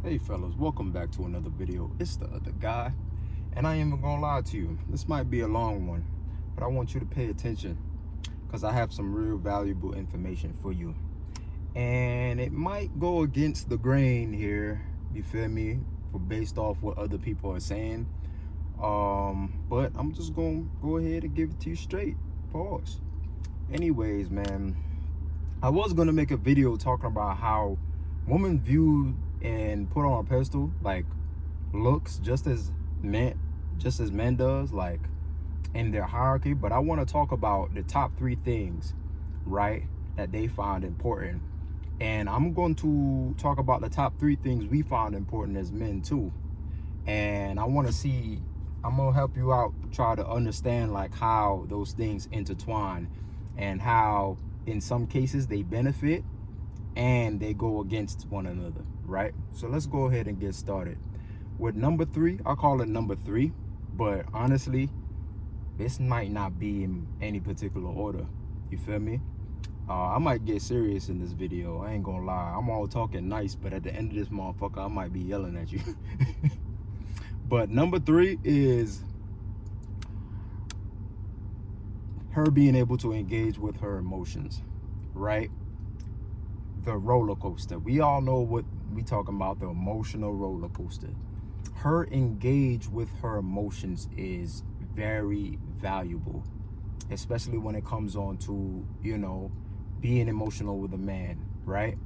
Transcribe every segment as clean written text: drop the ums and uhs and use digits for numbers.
Hey fellas, welcome back to another video. It's the other guy, and I ain't even gonna lie to you. This might be a long one, but I want you to pay attention because I have some real valuable information for you. And it might go against the grain here, you feel me, for based off what other people are saying. But I'm just gonna go ahead and give it to you straight. Pause. Anyways, man, I was gonna make a video talking about how women view and put on a pedestal like looks just as men does, like in their hierarchy. But I want to talk about the top 3 things, right, that they find important, and I'm going to talk about the top 3 things we find important as men too. And I'm gonna help you out, try to understand like how those things intertwine and how in some cases they benefit and they go against one another, right? So let's go ahead and get started with number 3. I call it number 3, but honestly this might not be in any particular order, you feel me? I might get serious in this video, I ain't gonna lie. I'm all talking nice, but at the end of this motherfucker I might be yelling at you. But number 3 is her being able to engage with her emotions, right? The roller coaster. We all know what we talking about, the emotional roller coaster. Her engage with her emotions is very valuable, especially when it comes on to, you know, being emotional with a man, right?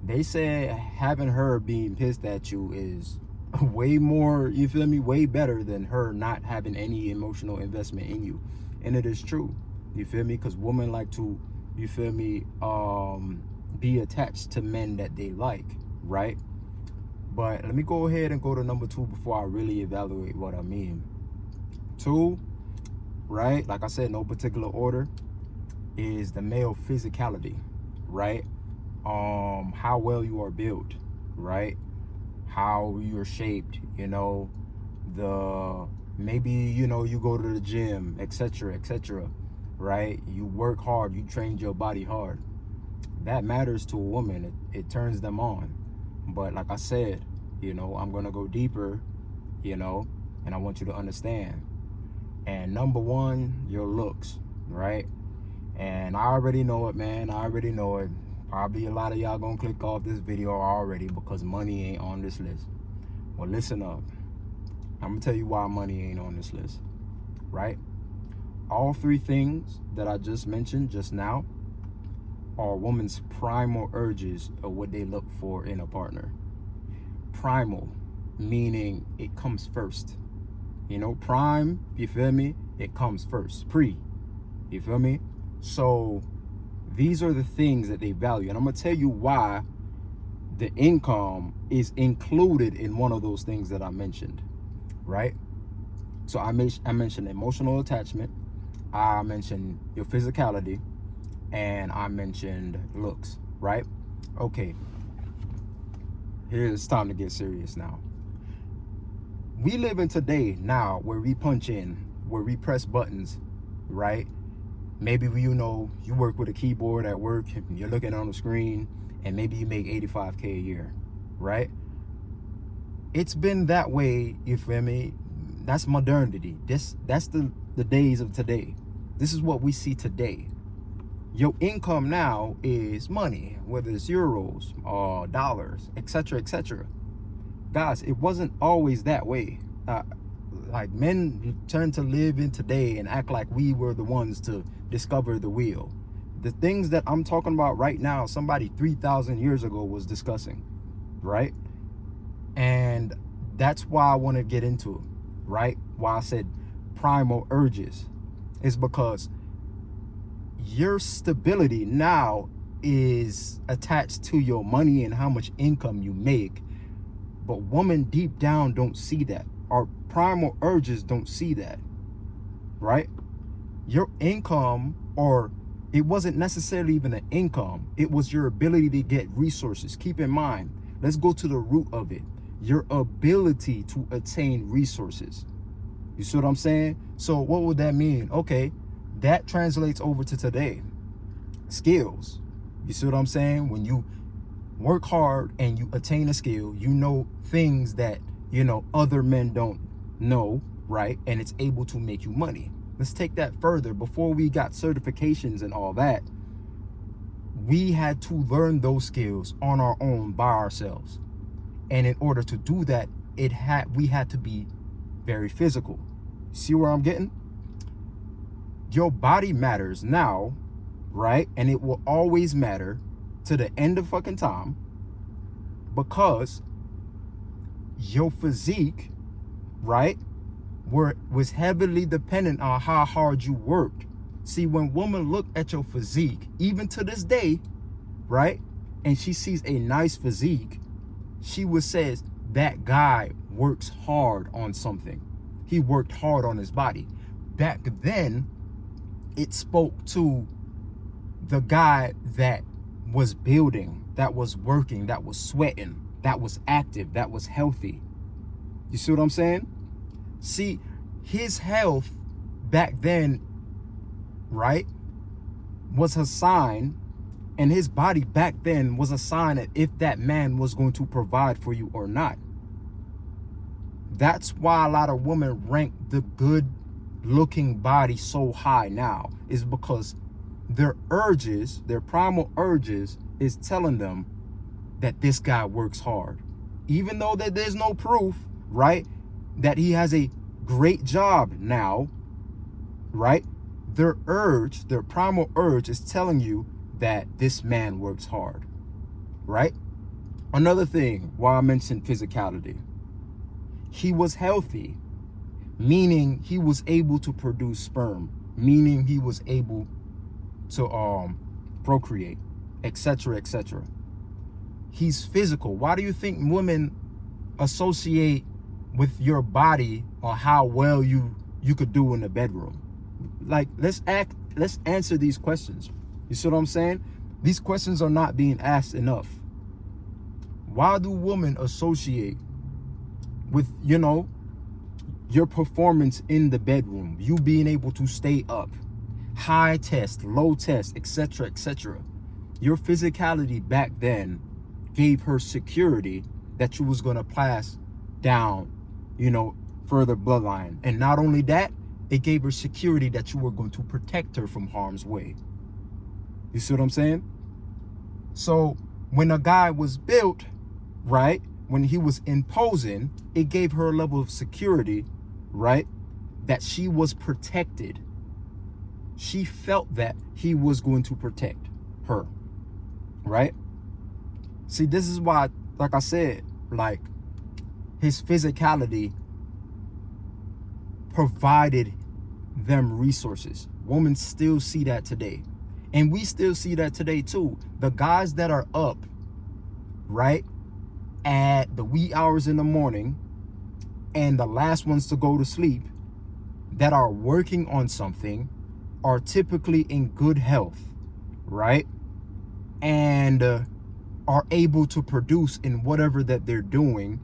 They say having her being pissed at you is way more, you feel me, way better than her not having any emotional investment in you. And it is true, you feel me, because women like to, you feel me, be attached to men that they like, right? But let me go ahead and go to number 2 before I really evaluate what I mean. 2, right, like I said, no particular order, is the male physicality, right? How well you are built, right? How you're shaped, you know, maybe, you know, you go to the gym, etc., etc., right? You work hard, you trained your body hard. That matters to a woman. It turns them on. But like I said, you know, I'm gonna go deeper, you know, and I want you to understand. And number 1, your looks, right? And I already know it, man. I already know it. Probably a lot of y'all gonna click off this video already because money ain't on this list. Well, listen up. I'm gonna tell you why money ain't on this list, right? All 3 things that I just mentioned just now are a woman's primal urges of what they look for in a partner. Primal, meaning it comes first. You know, prime, you feel me? It comes first. Pre, you feel me? So these are the things that they value. And I'm gonna tell you why the income is included in one of those things that I mentioned, right? So I mentioned emotional attachment, I mentioned your physicality, and I mentioned looks, right? Okay, it's time to get serious now. We live in today now where we punch in, where we press buttons, right? Maybe you know, you work with a keyboard at work, you're looking on the screen, and maybe you make 85K a year, right? It's been that way, you feel me? That's modernity. That's the days of today. This is what we see today. Your income now is money, whether it's euros or dollars, etc., etc. Guys, it wasn't always that way. Like, men tend to live in today and act like we were the ones to discover the wheel. The things that I'm talking about right now, somebody 3,000 years ago was discussing, right? And that's why I want to get into it, right? Why I said primal urges is because your stability now is attached to your money and how much income you make. But women deep down don't see that. Our primal urges don't see that, right? Your income, or it wasn't necessarily even an income, it was your ability to get resources. Keep in mind, let's go to the root of it. Your ability to attain resources. You see what I'm saying? So what would that mean? Okay, that translates over to today. Skills. You see what I'm saying? When you work hard and you attain a skill, you know things that, you know, other men don't know, right? And it's able to make you money. Let's take that further. Before we got certifications and all that, we had to learn those skills on our own by ourselves. And in order to do that, we had to be very physical. See where I'm getting? Your body matters now, right? And it will always matter to the end of fucking time, because your physique, right, was heavily dependent on how hard you worked. See, when women look at your physique, even to this day, right, and she sees a nice physique, she would say that guy works hard on something. He worked hard on his body. Back then, it spoke to the guy that was building, that was working, that was sweating, that was active, that was healthy. You see what I'm saying? See, his health back then, right, was a sign, and his body back then was a sign that if that man was going to provide for you or not. That's why a lot of women rank the good looking body so high now, is because their urges, their primal urges, is telling them that this guy works hard. Even though that there's no proof, right, that he has a great job now, right? Their urge, their primal urge is telling you that this man works hard, right? Another thing, why I mentioned physicality, he was healthy, meaning he was able to produce sperm, meaning he was able to procreate, etc., etc. He's physical. Why do you think women associate with your body or how well you could do in the bedroom? Like, let's answer these questions. You see what I'm saying? These questions are not being asked enough. Why do women associate with, you know, your performance in the bedroom, you being able to stay up, high test, low test, etc., etc.? Your physicality back then gave her security that you was going to pass down, you know, further bloodline. And not only that, it gave her security that you were going to protect her from harm's way. You see what I'm saying? So when a guy was built, right, when he was imposing, it gave her a level of security, right, that she was protected. She felt that he was going to protect her, right? See, this is why, like I said, like, his physicality provided them resources. Women still see that today. And we still see that today too. The guys that are up, right, at the wee hours in the morning and the last ones to go to sleep, that are working on something, are typically in good health, right? And are able to produce in whatever that they're doing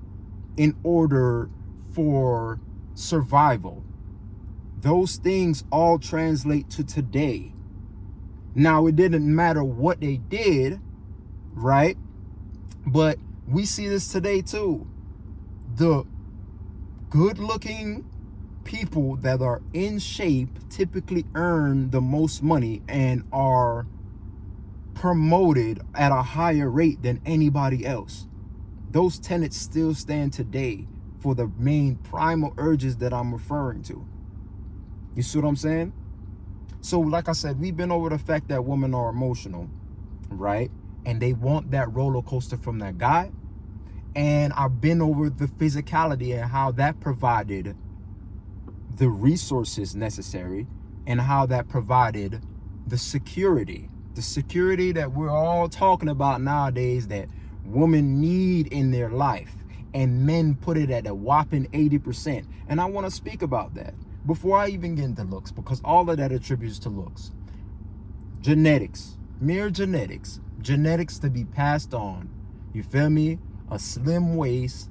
in order for survival. Those things all translate to today. Now, it didn't matter what they did, right? But we see this today too. The good-looking people that are in shape typically earn the most money and are promoted at a higher rate than anybody else. Those tenets still stand today for the main primal urges that I'm referring to. You see what I'm saying? So like I said, we've been over the fact that women are emotional, right? And they want that roller coaster from that guy. And I've been over the physicality and how that provided the resources necessary and how that provided the security that we're all talking about nowadays, that women need in their life, and men put it at a whopping 80%. And I want to speak about that before I even get into looks, because all of that attributes to looks. Genetics, mere genetics to be passed on. You feel me? A slim waist,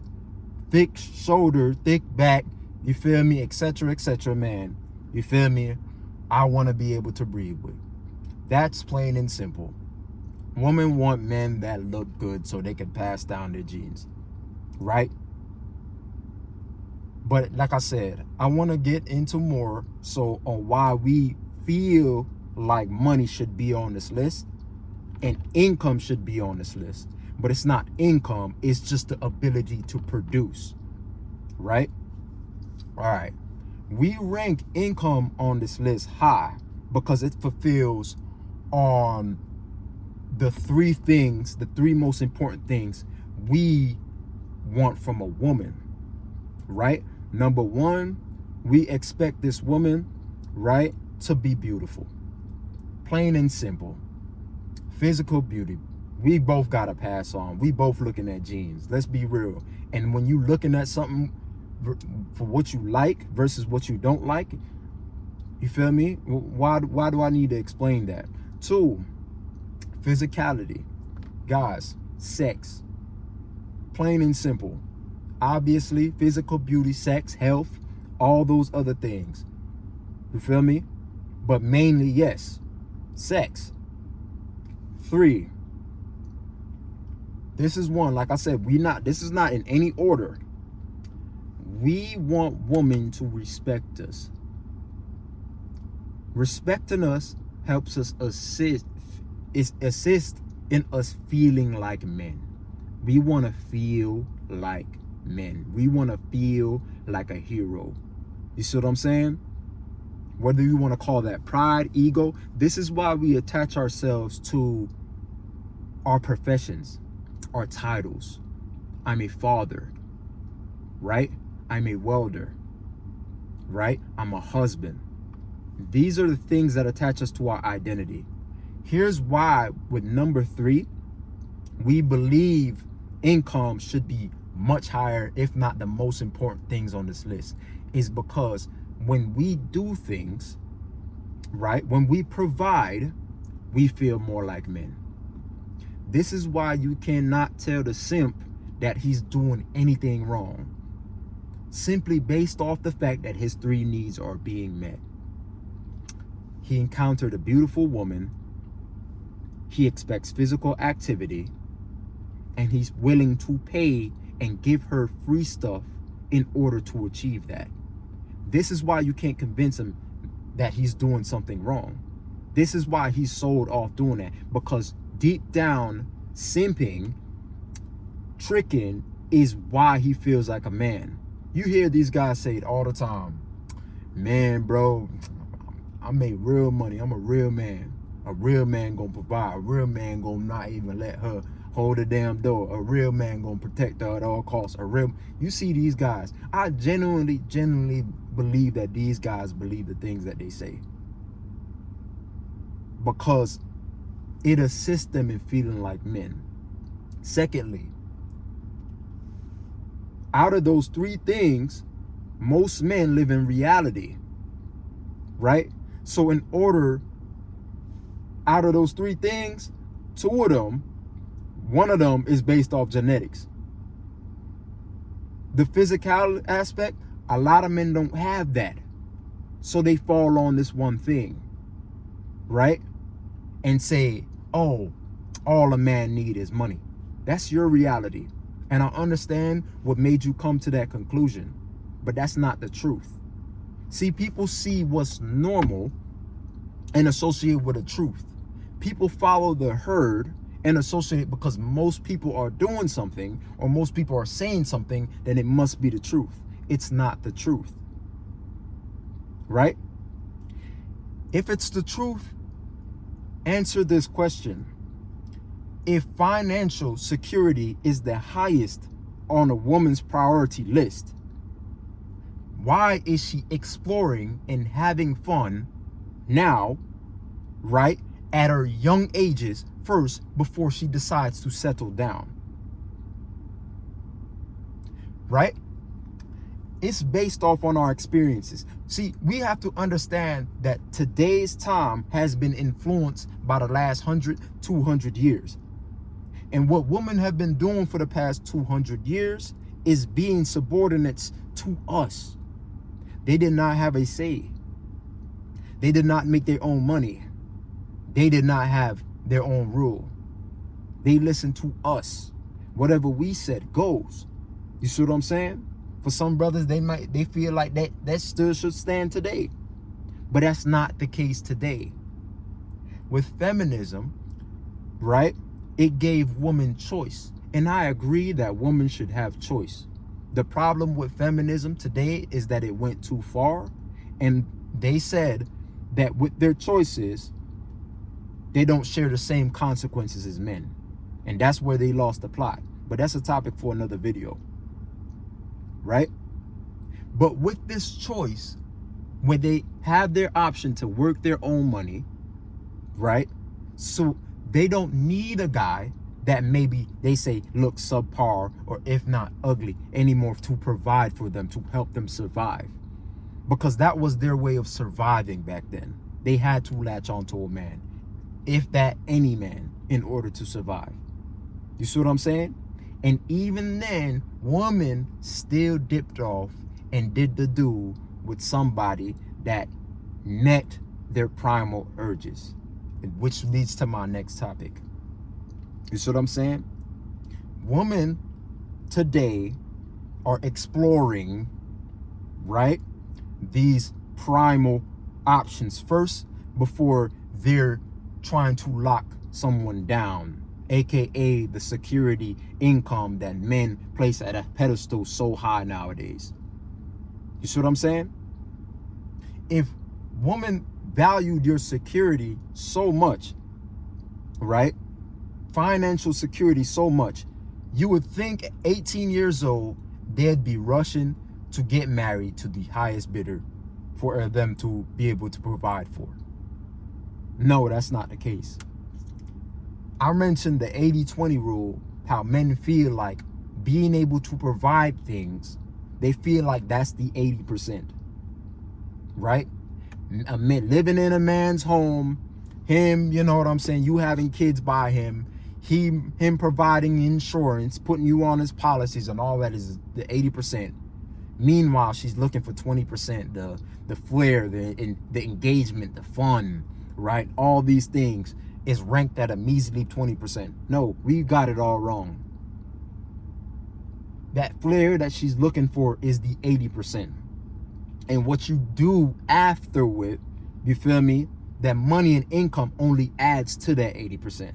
thick shoulder, thick back, you feel me, etc., etc., man. You feel me? I want to be able to breathe with. That's plain and simple. Women want men that look good so they can pass down their genes, right? But like I said, I want to get into more so on why we feel like money should be on this list and income should be on this list. But it's not income, it's just the ability to produce, right? All right. We rank income on this list high because it fulfills on the three most important things we want from a woman, right? Number one, we expect this woman, right, to be beautiful. Plain and simple. Physical beauty. We both got to pass on. We both looking at genes. Let's be real. And when you looking at something for what you like versus what you don't like, you feel me? Why do I need to explain that? Two, physicality. Guys, sex. Plain and simple. Obviously, physical beauty, sex, health, all those other things. You feel me? But mainly, yes, sex. Three, this is one, like I said, this is not in any order. We want women to respect us. Respecting us helps us assist in us feeling like men. We want to feel like men. We want to feel like a hero. You see what I'm saying? Whether you want to call that pride, ego, this is why we attach ourselves to our professions, our titles. I'm a father, right? I'm a welder, right? I'm a husband. These are the things that attach us to our identity. Here's why with number 3, we believe income should be much higher, if not the most important things on this list, is because when we do things, right, when we provide, we feel more like men. This is why you cannot tell the simp that he's doing anything wrong, simply based off the fact that his 3 needs are being met. He encountered a beautiful woman, he expects physical activity, and he's willing to pay and give her free stuff in order to achieve that. This is why you can't convince him that he's doing something wrong. This is why he's sold off doing that, because deep down, simping, tricking is why he feels like a man. You hear these guys say it all the time. Man, bro, I make real money. I'm a real man. A real man gonna provide. A real man gonna not even let her hold the damn door. A real man gonna protect her at all costs. You see these guys. I genuinely believe that these guys believe the things that they say, because it assists them in feeling like men. Secondly, out of those 3 things, most men live in reality, right? So in order, out of those 3 things, 2 of them, one of them is based off genetics. The physical aspect, a lot of men don't have that. So they fall on this one thing, right? And say, oh, all a man need is money. That's your reality. And I understand what made you come to that conclusion, but that's not the truth. See, people see what's normal and associate with the truth. People follow the herd and associate because most people are doing something or most people are saying something, then it must be the truth. It's not the truth, right? If it's the truth, answer this question. If financial security is the highest on a woman's priority list, why is she exploring and having fun now, right, at her young ages first before she decides to settle down? Right? It's based off on our experiences. See, we have to understand that today's time has been influenced by the last 100, 200 years. And what women have been doing for the past 200 years is being subordinates to us. They did not have a say. They did not make their own money. They did not have their own rule. They listen to us. Whatever we said goes. You see what I'm saying? For some brothers, they feel like that still should stand today. But that's not the case today. With feminism, right, it gave women choice. And I agree that women should have choice. The problem with feminism today is that it went too far. And they said that with their choices, they don't share the same consequences as men. And that's where they lost the plot. But that's a topic for another video. Right? But with this choice, when they have their option to work their own money, right? So they don't need a guy that maybe they say looks subpar or if not ugly anymore to provide for them, to help them survive. Because that was their way of surviving back then. They had to latch onto a man, if that any man, in order to survive. You see what I'm saying? And even then, women still dipped off and did the do with somebody that met their primal urges, which leads to my next topic. You see what I'm saying? Women today are exploring, right, these primal options first before they're trying to lock someone down, aka the security income that men place at a pedestal so high nowadays. You see what I'm saying? If women valued your security so much, right, financial security so much, you would think at 18 years old they'd be rushing to get married to the highest bidder for them to be able to provide for. No, that's not the case. I mentioned the 80-20 rule, how men feel like being able to provide things, they feel like that's the 80%, right? A man living in a man's home, him, you know what I'm saying, you having kids by him, him providing insurance, putting you on his policies and all that is the 80%. Meanwhile, she's looking for 20%, the flair, the engagement, the fun, right? All these things is ranked at a measly 20%. No, we got it all wrong. That flair that she's looking for is the 80%. And what you do after with, you feel me, that money and income only adds to that 80%.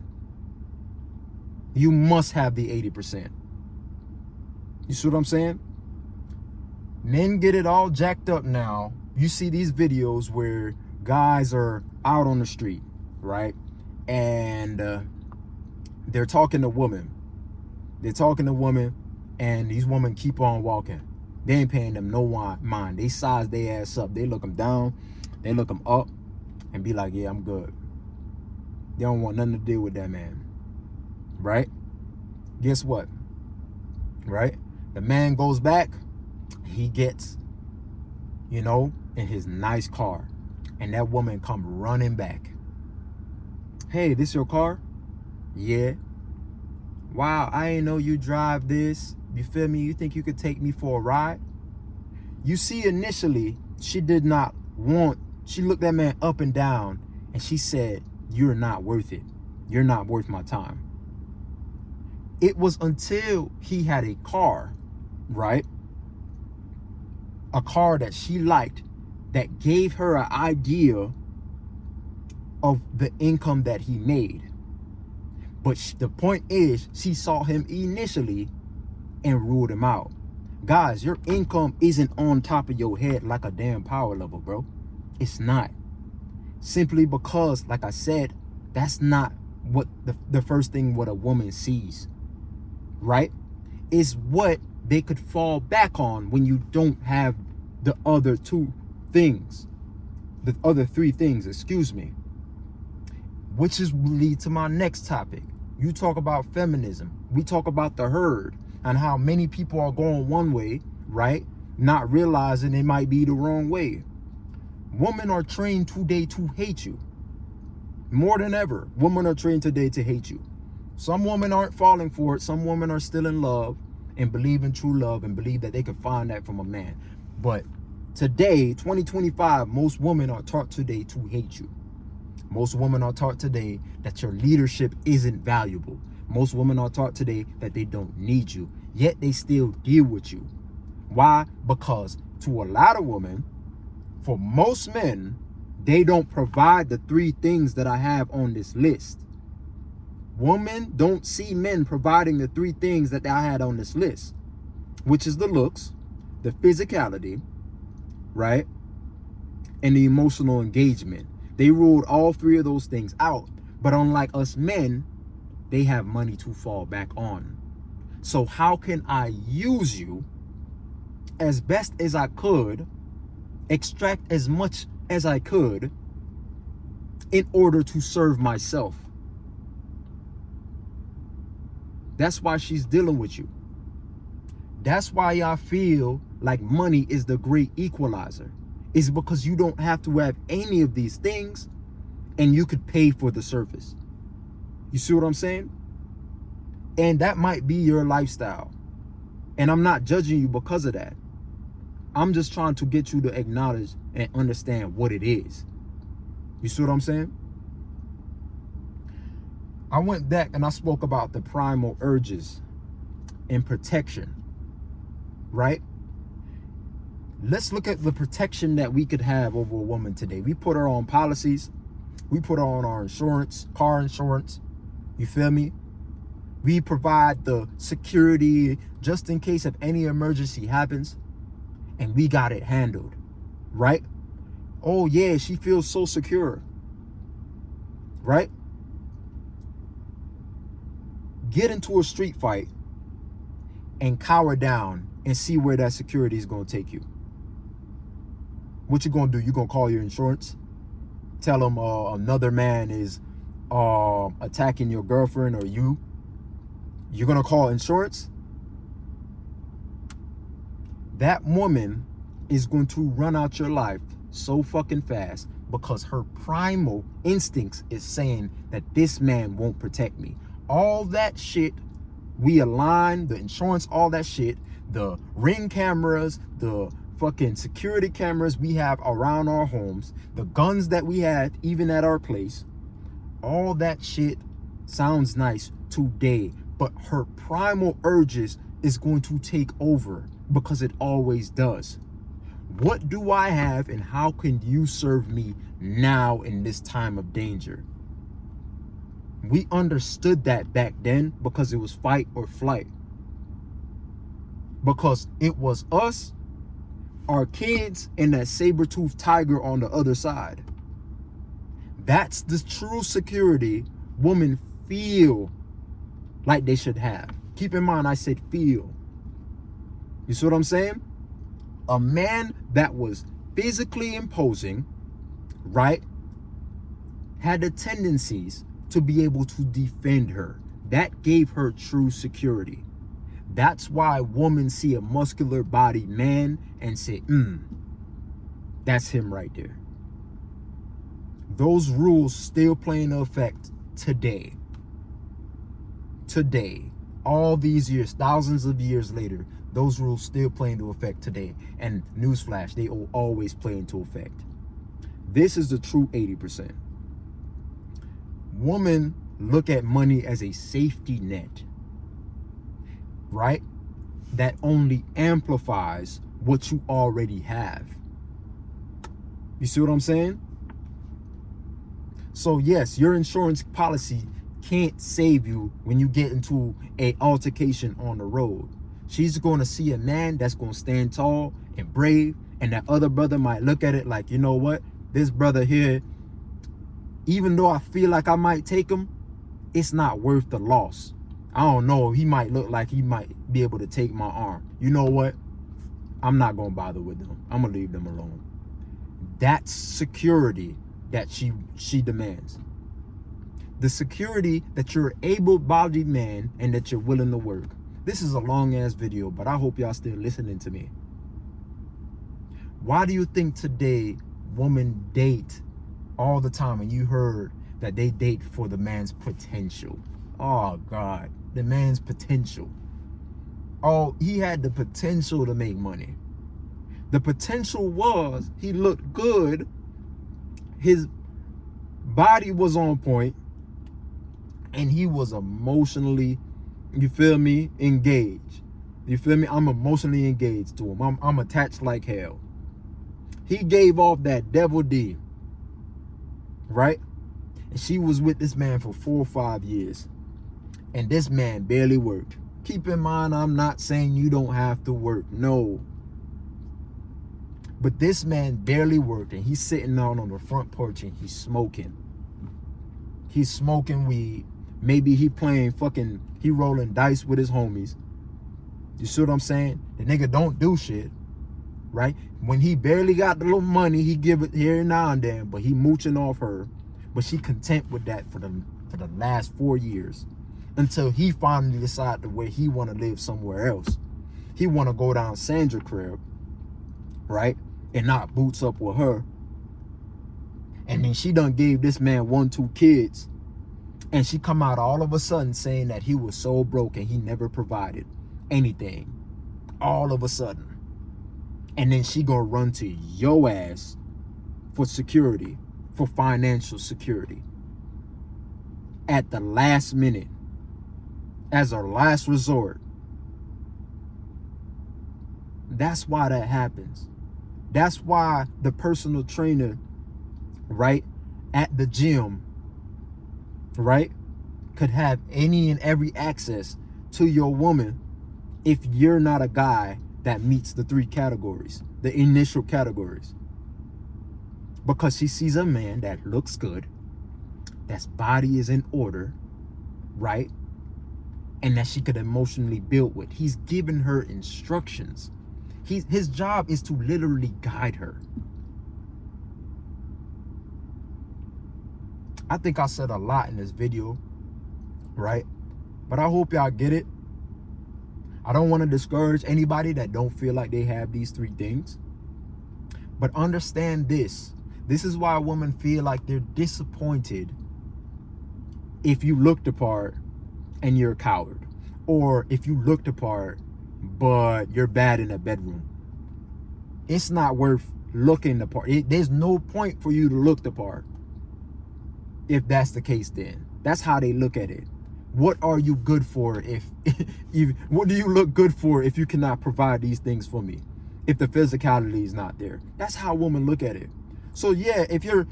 You must have the 80%. You see what I'm saying? Men get it all jacked up now. You see these videos where guys are out on the street, right? And they're talking to women. They're talking to women, and these women keep on walking. They ain't paying them no mind. They size their ass up. They look them down. They look them up and be like, yeah, I'm good. They don't want nothing to do with that man. Right? Guess what? Right? The man goes back. He gets, you know, in his nice car. And that woman come running back. Hey, this your car? Yeah. Wow, I ain't know you drive this. You feel me? You think you could take me for a ride? You see, initially, she did not want, she looked that man up and down and she said, you're not worth it. You're not worth my time. It was until he had a car, right? A car that she liked, that gave her an idea of the income that he made. But the point is, she saw him initially and ruled him out. Guys, your income isn't on top of your head like a damn power level, bro. It's not. Simply because, like I said, that's not what the first thing what a woman sees, right? Is what they could fall back on when you don't have the other two things, the other three things, excuse me. Which is lead to my next topic. You talk about feminism. We talk about the herd and how many people are going one way, right? Not realizing it might be the wrong way. Women are trained today to hate you. More than ever, women are trained today to hate you. Some women aren't falling for it. Some women are still in love and believe in true love and believe that they can find that from a man. But today, 2025, most women are taught today to hate you. Most women are taught today that your leadership isn't valuable. Most women are taught today that they don't need you, yet they still deal with you. Why? Because to a lot of women, for most men, they don't provide the 3 things that I have on this list. Women don't see men providing the 3 things that I had on this list, which is the looks, the physicality, right? And the emotional engagement. They ruled all 3 of those things out. But unlike us men, they have money to fall back on. So how can I use you as best as I could, extract as much as I could in order to serve myself? That's why she's dealing with you. That's why y'all feel like money is the great equalizer. It's because you don't have to have any of these things and you could pay for the service. You see what I'm saying? And that might be your lifestyle. And I'm not judging you because of that. I'm just trying to get you to acknowledge and understand what it is. You see what I'm saying? I went back and I spoke about the primal urges and protection, right? Let's look at the protection that we could have over a woman today. We put her on policies. We put her on our insurance, car insurance. You feel me? We provide the security just in case if any emergency happens, and we got it handled, right? Oh yeah, she feels so secure, right? Get into a street fight and cower down and see where that security is going to take you. What you going to do? You going to call your insurance? Tell them another man is attacking your girlfriend or you? You're going to call insurance? That woman is going to run out your life so fucking fast because her primal instincts is saying that this man won't protect me. All that shit, we align, the insurance, all that shit, the ring cameras, the fucking security cameras we have around our homes, the guns that we have even at our place, all that shit sounds nice today, but her primal urges is going to take over because it always does. What do I have and how can you serve me now in this time of danger? We understood that back then because it was fight or flight. Because it was us, our kids, and that saber-toothed tiger on the other side. That's the true security women feel like they should have. Keep in mind, I said feel. You see what I'm saying? A man that was physically imposing, right, had the tendencies to be able to defend her. That gave her true security. That's why women see a muscular bodied man and say, that's him right there. Those rules still play in effect today. Today, all these years, thousands of years later, those rules still play into effect today. And newsflash, they will always play into effect. This is the true 80%. Women look at money as a safety net, right? That only amplifies what you already have. You see what I'm saying? So yes, your insurance policy can't save you when you get into an altercation on the road. She's going to see a man that's going to stand tall and brave, and that other brother might look at it like, you know what? This brother here, even though I feel like I might take him, it's not worth the loss. I don't know. He might look like he might be able to take my arm. You know what? I'm not going to bother with them. I'm going to leave them alone. That's security that she demands. The security that you're an able-bodied man and that you're willing to work. This is a long-ass video, but I hope y'all still listening to me. Why do you think today women date all the time and you heard that they date for the man's potential? Oh God, the man's potential. Oh, he had the potential to make money. The potential was he looked good, his body was on point, And he was emotionally, you feel me, engaged. You feel me? I'm emotionally engaged to him. I'm attached like hell. He gave off that devil D, right? And she was with this man for 4 or 5 years. And this man barely worked. Keep in mind, I'm not saying you don't have to work. No. But this man barely worked, and he's sitting out on the front porch and he's smoking. He's smoking weed. Maybe he rolling dice with his homies. You see what I'm saying? The nigga don't do shit, right? When he barely got the little money, he give it here and now and then, but he mooching off her. But she content with that for the last 4 years, until he finally decided where he want to live somewhere else. He want to go down Sandra crib, right? And not boots up with her. And then she done gave this man 1, 2 kids. And she come out all of a sudden saying that he was so broke and he never provided anything. All of a sudden. And then she gonna run to your ass for security, for financial security. At the last minute. As her last resort. That's why that happens. That's why the personal trainer, right, at the gym, right, could have any and every access to your woman if you're not a guy that meets the 3 categories, the initial categories. Because she sees a man that looks good, that's body is in order, right, and that she could emotionally build with. He's giving her instructions. His job is to literally guide her. I think I said a lot in this video, right? But I hope y'all get it. I don't want to discourage anybody that don't feel like they have these 3 things. But understand this. This is why women feel like they're disappointed if you look the part and you're a coward. Or if you look the part but you're bad in the bedroom. It's not worth looking the part. There's no point for you to look the part. If that's the case, then that's how they look at it. What are you good for what do you look good for if you cannot provide these things for me? If the physicality is not there. That's how women look at it. So yeah, if you're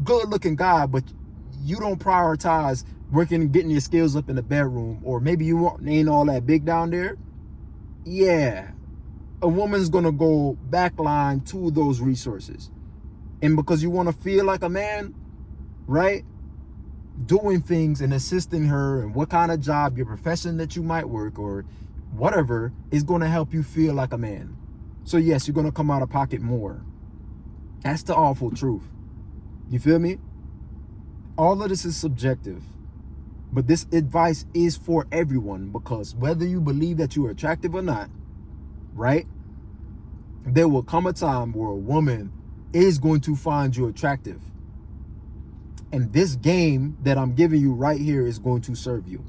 good looking guy, but you don't prioritize working and getting your skills up in the bedroom, or maybe you ain't all that big down there, yeah, a woman's gonna go backline to those resources. And because you want to feel like a man, right, doing things and assisting her and what kind of job, your profession that you might work or whatever, is going to help you feel like a man. So yes, you're going to come out of pocket more. That's the awful truth. You feel me? All of this is subjective, but this advice is for everyone, because whether you believe that you are attractive or not, right, there will come a time where a woman is going to find you attractive. And this game that I'm giving you right here is going to serve you.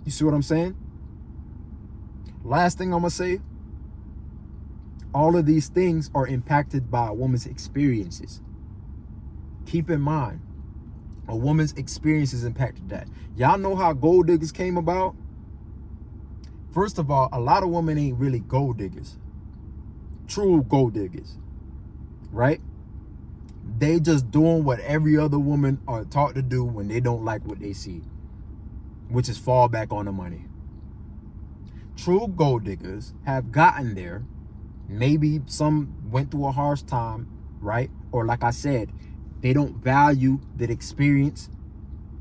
You see what I'm saying? Last thing I'm going to say, all of these things are impacted by a woman's experiences. Keep in mind, a woman's experiences impacted that. Y'all know how gold diggers came about? First of all, a lot of women ain't really gold diggers. True gold diggers, right? They just doing what every other woman are taught to do when they don't like what they see, which is fall back on the money. True gold diggers have gotten there. Maybe some went through a harsh time, right? Or like I said, they don't value the experience,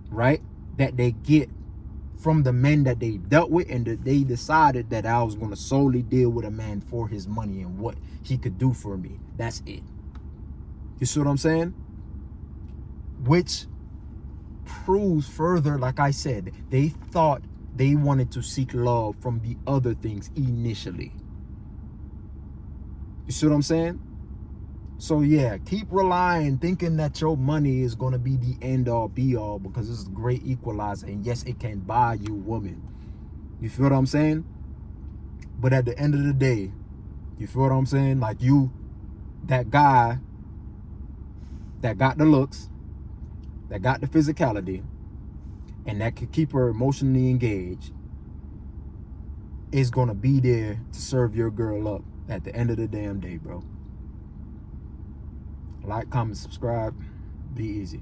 right, that they get from the men that they dealt with, and that they decided that I was going to solely deal with a man for his money and what he could do for me. That's it. You see what I'm saying? Which proves further, like I said, they thought they wanted to seek love from the other things initially. You see what I'm saying? So yeah, keep relying, thinking that your money is going to be the end all be all, because it's a great equalizer. And yes, it can buy you woman. You feel what I'm saying? But at the end of the day, you feel what I'm saying? Like you, that guy that got the looks, that got the physicality, and that could keep her emotionally engaged, is gonna be there to serve your girl up at the end of the damn day, bro. Like, comment, subscribe. Be easy.